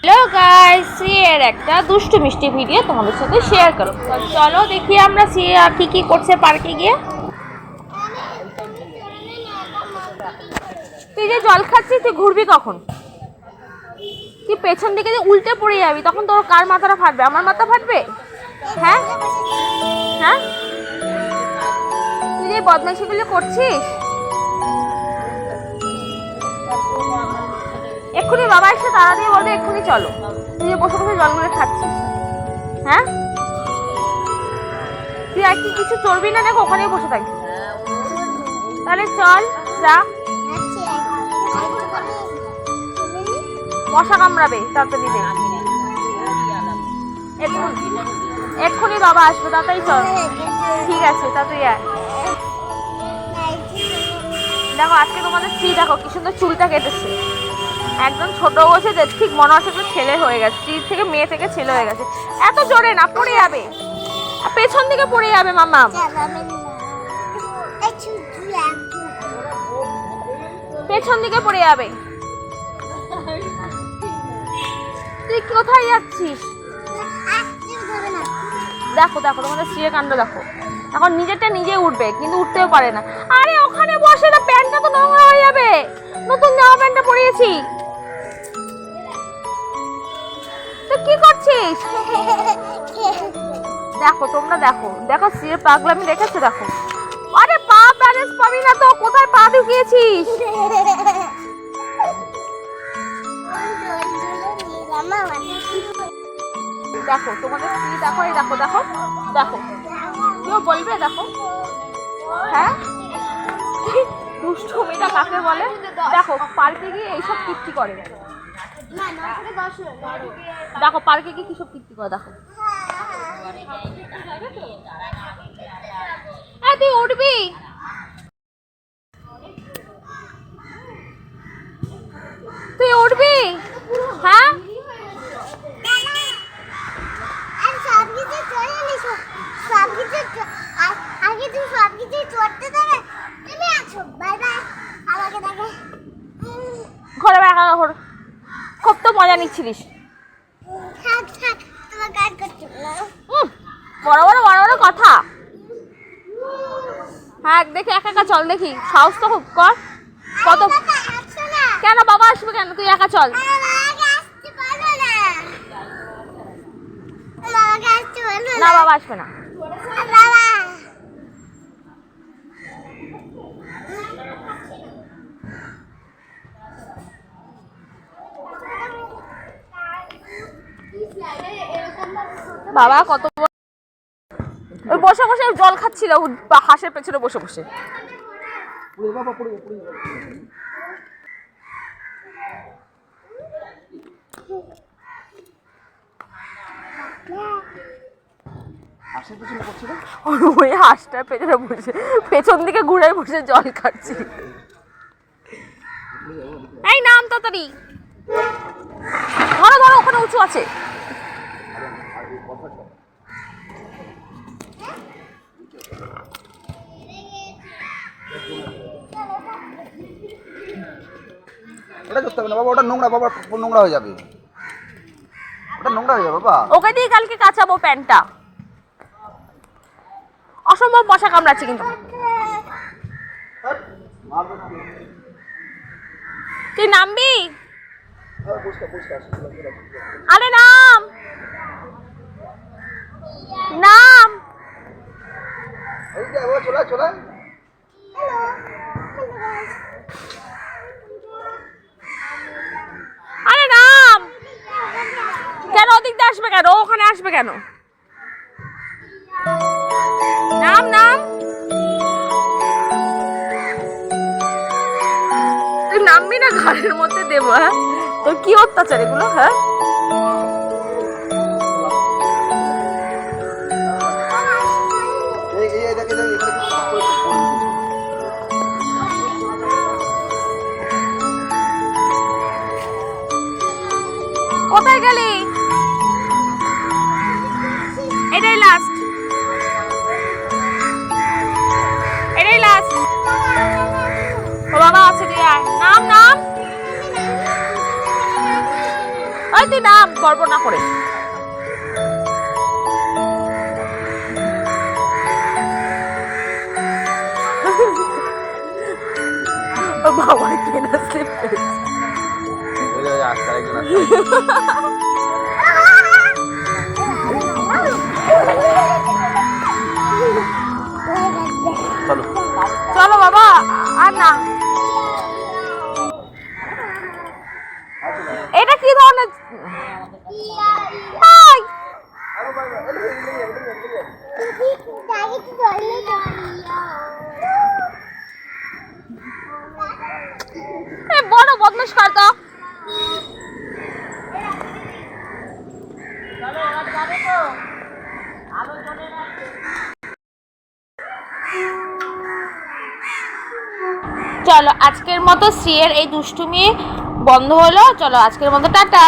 Hello guys, সিয়ের একটা দুষ্টু মিষ্টি ভিডিও তোমাদের সাথে শেয়ার করো। চলো দেখি আমরা সিয়ে কি কি করছে পার্কে গিয়ে। তুই যে জল খাচ্ছিস, তুই ঘুরবি কখন? তুই পেছন দিকে যে উল্টে পড়ে যাবি, তখন তোর কার মাথাটা ফাটবে? আমার মাথা ফাটবে? হ্যাঁ হ্যাঁ, তুই যে বদমাইশিগুলো করছিস, এক্ষুনি বাবা এসে তাড়া দিয়ে বলবে এক্ষুনি চলো। তুই যে বসে বসে জলগুলো খাচ্ছিস, হ্যাঁ? তুই আর কি কিছু চলবি না, দেখো ওখানেই বসে থাকবি। তাহলে চল যা, মশা কামড়াবে তাড়াতাড়ি দে। এক্ষুনি বাবা আসবে, তাড়াতাড়ি চল। ঠিক আছে, তাড়াতাড়ি আয়। দেখো আজকে তোমাদের স্ত্রী দেখো কি সুন্দর চুলটা কেটেছে, একদম ছোট বসে যে ঠিক মনে হচ্ছে ছেলে হয়ে গেছে, স্ত্রী থেকে মেয়ে থেকে ছেলে হয়ে গেছে। এত জোরে না, পড়ে যাবে, পেছন দিকে পড়ে যাবে মামা, পেছন দিকে পড়ে যাবে। তুই কোথায় যাচ্ছিস? দেখো দেখো তোমাদের স্ত্রীর কাণ্ড দেখো, এখন নিজেরটা নিজে উঠবে কিন্তু উঠতেও পারে না। আরে ওখানে বসে না, প্যান্টটা তো নোংরা হয়ে যাবে, নতুন জামা প্যান্টটা পরিয়েছি। তুই কি করছিস? দেখো তোমরা দেখো দেখো স্ত্রীর পাগলামি দেখেছো, দেখো। আরে পা ব্যালেন্স পাবি না তো, কোথায় পা ঢুকিয়েছিস? দেখো তোমাদের স্ত্রী দেখো, এই দেখো দেখো দেখো, কেউ বলবে? দেখো, হ্যাঁ দুষ্টু মেয়েটা কাকে বলে? দেখো পার্কে গিয়ে এইসব কীর্তি করে, দেখো পার্কে গিয়ে কিসব কীর্তি করে, দেখো। তুই উঠবি? তুই উঠবি? হ্যাঁ ঘরে খুব তো মজা নিচ্ছিলিস, বড় বড় বড় বড় কথা। হ্যাঁ দেখি একা একা চল, দেখি সাহস তো খুব কর। কত কেন বাবা আসবে কেন? তুই একা চল। না বাবা আসবে না। বাবা কত ওই বসে বসে জল খাচ্ছিল হাঁসের পেছনে বসে বসে। ওই হাঁসটার পেছনে বসে, পেছন দিকে ঘুরে বসে জল খাচ্ছি। এই নাম তাড়াতাড়ি, ধরো ধরো, ওখানে উঁচু আছে। ওটা করতে হবে না বাবা, ওটা নোংরা বাবা, নোংরা হয়ে যাবে, ওটা নোংরা হয়ে যাবে বাবা। ওকে দিয়ে কালকে কাচাবো প্যান্টটা। অসম্ভব মশা কামড়াচ্ছে কিন্তু। তুই নামবি? আরে নাম নাম, আরে নাম। কেন ওদিক দিয়ে আসবে কেন? ওখানে আসবে কেন? নাম নাম, তুই নামবি না? ঘরের মধ্যে দেবো। হ্যাঁ তোর কি অত্যাচার এগুলো? হ্যাঁ কোথায় গেলি? এটাই লাস্ট, এটাই লাস্ট। ও বাবা আছে, তুই আয়। নাম নাম, ওই তুই নাম গর্ব না করে। ও বাবা কেনা স্লিপ চলো চলো বাবা আর না। এটা কি ধরনের হাই বড় বদমাশ কর তো। চলো আজকের মতো শ্রীয়ের এই দুষ্টুমি বন্ধ হলো। চলো আজকের মতো টাটা।